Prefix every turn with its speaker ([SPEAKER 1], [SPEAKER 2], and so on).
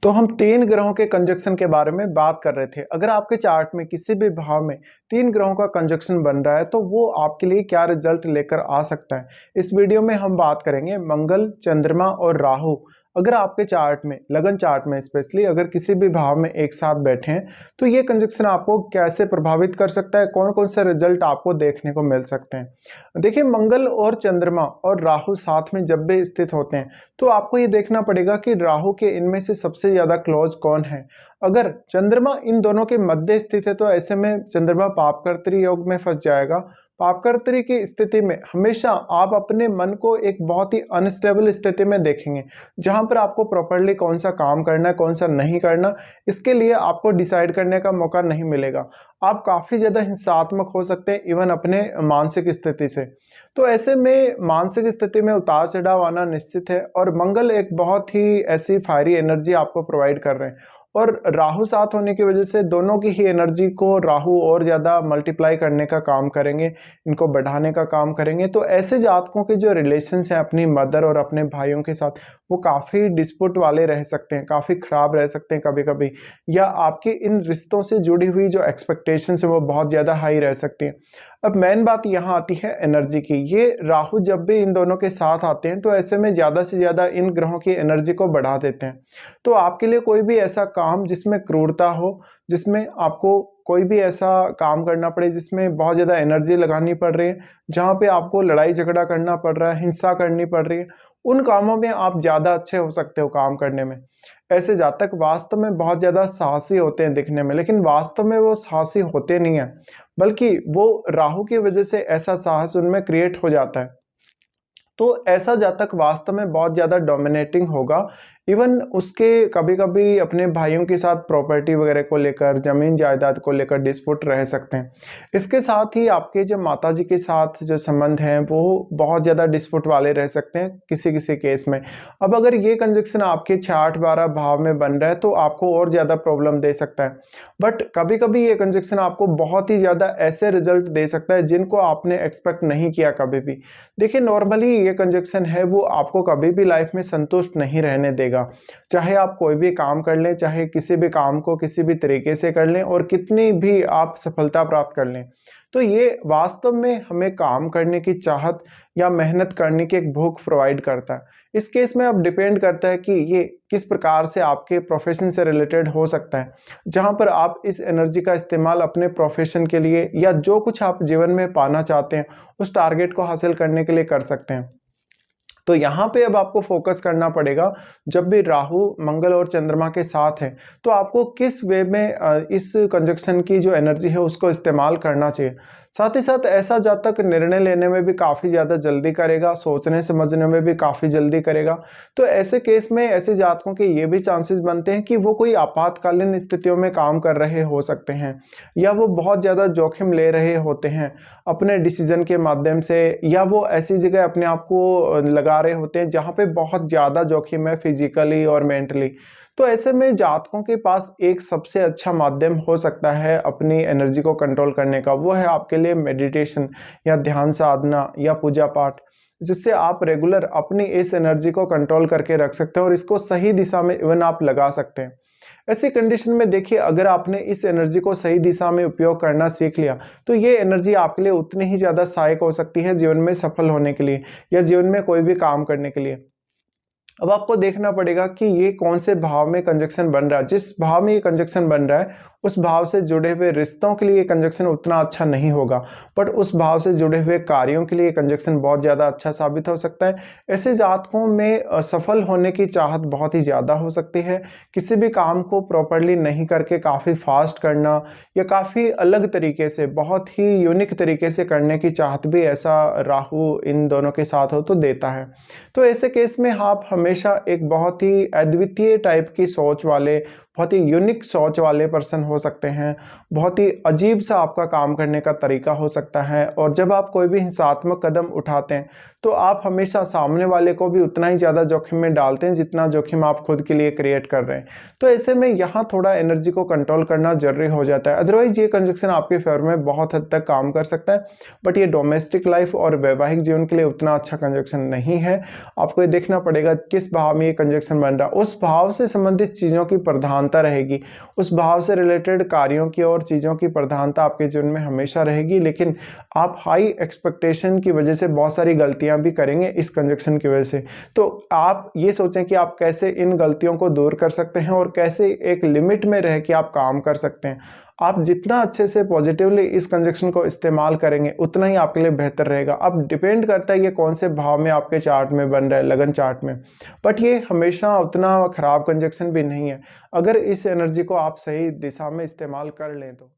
[SPEAKER 1] तो हम 3 ग्रहों के कंजक्शन के बारे में बात कर रहे थे। अगर आपके चार्ट में किसी भी भाव में 3 ग्रहों का कंजक्शन बन रहा है तो वो आपके लिए क्या रिजल्ट लेकर आ सकता है। इस वीडियो में हम बात करेंगे मंगल, चंद्रमा और राहु। अगर आपके चार्ट में, लगन चार्ट में स्पेशली अगर किसी भी भाव में एक साथ बैठे हैं तो ये कंजक्शन आपको कैसे प्रभावित कर सकता है, कौन-कौन से रिजल्ट आपको देखने को मिल सकते हैं। देखिए, मंगल और चंद्रमा और राहु साथ में जब भी स्थित होते हैं तो आपको ये देखना पड़ेगा कि राहु के इनमें से सबसे ज्यादा क्लोज कौन है। अगर चंद्रमा इन दोनों के मध्य स्थित है तो ऐसे में चंद्रमा पापकर्तरी योग में फंस जाएगा। पापकर्तरी की स्थिति में हमेशा आप अपने मन को एक बहुत ही अनस्टेबल स्थिति में देखेंगे, जहां पर आपको प्रॉपरली कौन सा काम करना है, कौन सा नहीं करना, इसके लिए आपको डिसाइड करने का मौका नहीं मिलेगा। आप काफी ज्यादा हिंसात्मक हो सकते हैं इवन अपने मानसिक स्थिति से। तो ऐसे में मानसिक स्थिति में उतार चढ़ाव आना निश्चित है और मंगल एक बहुत ही ऐसी फायरी एनर्जी आपको प्रोवाइड कर रहे हैं और राहु साथ होने की वजह से दोनों की ही एनर्जी को राहु और ज़्यादा मल्टीप्लाई करने का काम करेंगे, इनको बढ़ाने का काम करेंगे। तो ऐसे जातकों के जो रिलेशंस हैं अपनी मदर और अपने भाइयों के साथ, वो काफ़ी डिस्प्यूट वाले रह सकते हैं, काफ़ी ख़राब रह सकते हैं कभी कभी, या आपके इन रिश्तों से जुड़ी हुई जो एक्सपेक्टेशंस है वो बहुत ज़्यादा हाई रह सकती हैं। अब मेन बात यहाँ आती है एनर्जी की। ये राहु जब भी इन दोनों के साथ आते हैं तो ऐसे में ज़्यादा से ज़्यादा इन ग्रहों की एनर्जी को बढ़ा देते हैं। तो आपके लिए कोई भी ऐसा काम जिसमें क्रूरता हो, जिसमें आपको कोई भी ऐसा काम करना पड़े जिसमें बहुत ज़्यादा एनर्जी लगानी पड़ रही है, जहाँ पे आपको लड़ाई झगड़ा करना पड़ रहा है, हिंसा करनी पड़ रही है, उन कामों में आप ज़्यादा अच्छे हो सकते हो काम करने में। ऐसे जातक वास्तव में बहुत ज़्यादा साहसी होते हैं दिखने में, लेकिन वास्तव में वो साहसी होते नहीं हैं, बल्कि वो राहु की वजह से ऐसा साहस उनमें क्रिएट हो जाता है। तो ऐसा जातक वास्तव में बहुत ज़्यादा डोमिनेटिंग होगा। इवन उसके कभी-कभी अपने भाइयों के साथ प्रॉपर्टी वगैरह को लेकर, ज़मीन जायदाद को लेकर डिस्प्यूट रह सकते हैं। इसके साथ ही आपके जो माताजी के साथ जो संबंध हैं वो बहुत ज़्यादा डिस्प्यूट वाले रह सकते हैं किसी-किसी केस में। अब अगर ये कंजक्शन आपके 6-8-12 भाव में बन रहा है तो आपको और ज़्यादा प्रॉब्लम दे सकता है। बट कभी-कभी ये कंजक्शन आपको बहुत ही ज़्यादा ऐसे रिजल्ट दे सकता है जिनको आपने एक्सपेक्ट नहीं किया कभी भी। देखिए, नॉर्मली ये कंजक्शन है वो आपको कभी भी लाइफ में संतुष्ट नहीं रहने देगा। चाहे आप कोई भी काम कर लें, चाहे किसी भी काम को किसी भी तरीके से कर लें और कितनी भी आप सफलता प्राप्त कर लें, तो ये वास्तव में हमें काम करने की चाहत या मेहनत करने की एक भूख प्रोवाइड करता है। इस केस में अब डिपेंड करता है कि ये किस प्रकार से आपके प्रोफेशन से रिलेटेड हो सकता है, जहां पर आप इस एनर्जी का इस्तेमाल अपने प्रोफेशन के लिए या जो कुछ आप जीवन में पाना चाहते हैं उस टारगेट को हासिल करने के लिए कर सकते हैं। तो यहाँ पे अब आपको फोकस करना पड़ेगा, जब भी राहु, मंगल और चंद्रमा के साथ है तो आपको किस वे में इस कंजक्शन की जो एनर्जी है उसको इस्तेमाल करना चाहिए। साथ ही साथ ऐसा जातक निर्णय लेने में भी काफ़ी ज़्यादा जल्दी करेगा, सोचने समझने में भी काफ़ी जल्दी करेगा। तो ऐसे केस में ऐसे जातकों के ये भी चांसेस बनते हैं कि वो कोई आपातकालीन स्थितियों में काम कर रहे हो सकते हैं, या वो बहुत ज़्यादा जोखिम ले रहे होते हैं अपने डिसीजन के माध्यम से, या वो ऐसी जगह अपने आप को लगा रहे होते हैं जहाँ पे बहुत ज़्यादा जोखिम है फिजिकली और मेंटली। तो ऐसे में जातकों के पास एक सबसे अच्छा माध्यम हो सकता है अपनी एनर्जी को कंट्रोल करने का, वो है आपके लिए मेडिटेशन या ध्यान साधना या पूजा पाठ, जिससे आप रेगुलर अपनी इस एनर्जी को कंट्रोल करके रख सकते हैं और इसको सही दिशा में इवन आप लगा सकते हैं। ऐसी कंडीशन में देखिए, अगर आपने इस एनर्जी को सही दिशा में उपयोग करना सीख लिया तो ये एनर्जी आपके लिए उतनी ही ज़्यादा सहायक हो सकती है जीवन में सफल होने के लिए या जीवन में कोई भी काम करने के लिए। अब आपको देखना पड़ेगा कि ये कौन से भाव में कंजक्शन बन रहा है। जिस भाव में ये कंजक्शन बन रहा है उस भाव से जुड़े हुए रिश्तों के लिए कंजक्शन उतना अच्छा नहीं होगा, बट उस भाव से जुड़े हुए कार्यों के लिए कंजक्शन बहुत ज़्यादा अच्छा साबित हो सकता है। ऐसे जातकों में सफल होने की चाहत बहुत ही ज़्यादा हो सकती है। किसी भी काम को प्रॉपरली नहीं करके काफ़ी फास्ट करना या काफ़ी अलग तरीके से, बहुत ही यूनिक तरीके से करने की चाहत भी ऐसा राहु इन दोनों के साथ हो तो देता है। तो ऐसे केस में आप हमेशा एक बहुत ही अद्वितीय टाइप की सोच वाले, बहुत ही यूनिक सोच वाले पर्सन हो सकते हैं, बहुत ही अजीब सा आपका काम करने का तरीका हो सकता है। और जब आप कोई भी हिंसात्मक कदम उठाते हैं तो आप हमेशा सामने वाले को भी उतना ही ज़्यादा जोखिम में डालते हैं जितना जोखिम आप खुद के लिए क्रिएट कर रहे हैं। तो ऐसे में यहाँ थोड़ा एनर्जी को कंट्रोल करना जरूरी हो जाता है। अदरवाइज ये कंजक्शन आपके फेवर में बहुत हद तक काम कर सकता है, बट ये डोमेस्टिक लाइफ और वैवाहिक जीवन के लिए उतना अच्छा कंजक्शन नहीं है। आपको ये देखना पड़ेगा किस भाव में ये कंजक्शन बन रहा है, उस भाव से संबंधित चीज़ों की प्रधानता रहेगी, उस भाव से रिलेटेड कार्यों की और चीज़ों की प्रधानता आपके जीवन में हमेशा रहेगी। लेकिन आप हाई एक्सपेक्टेशन की वजह से बहुत सारी गलतियां भी करेंगे इस कंजक्शन की वजह से। तो आप ये सोचें कि आप कैसे इन गलतियों को दूर कर सकते हैं और कैसे एक लिमिट में रह के आप काम कर सकते हैं। आप जितना अच्छे से पॉजिटिवली इस कंजक्शन को इस्तेमाल करेंगे उतना ही आपके लिए बेहतर रहेगा। अब डिपेंड करता है ये कौन से भाव में आपके चार्ट में बन रहा है, लगन चार्ट में, बट ये हमेशा उतना खराब कंजक्शन भी नहीं है अगर इस एनर्जी को आप सही दिशा में इस्तेमाल कर लें तो।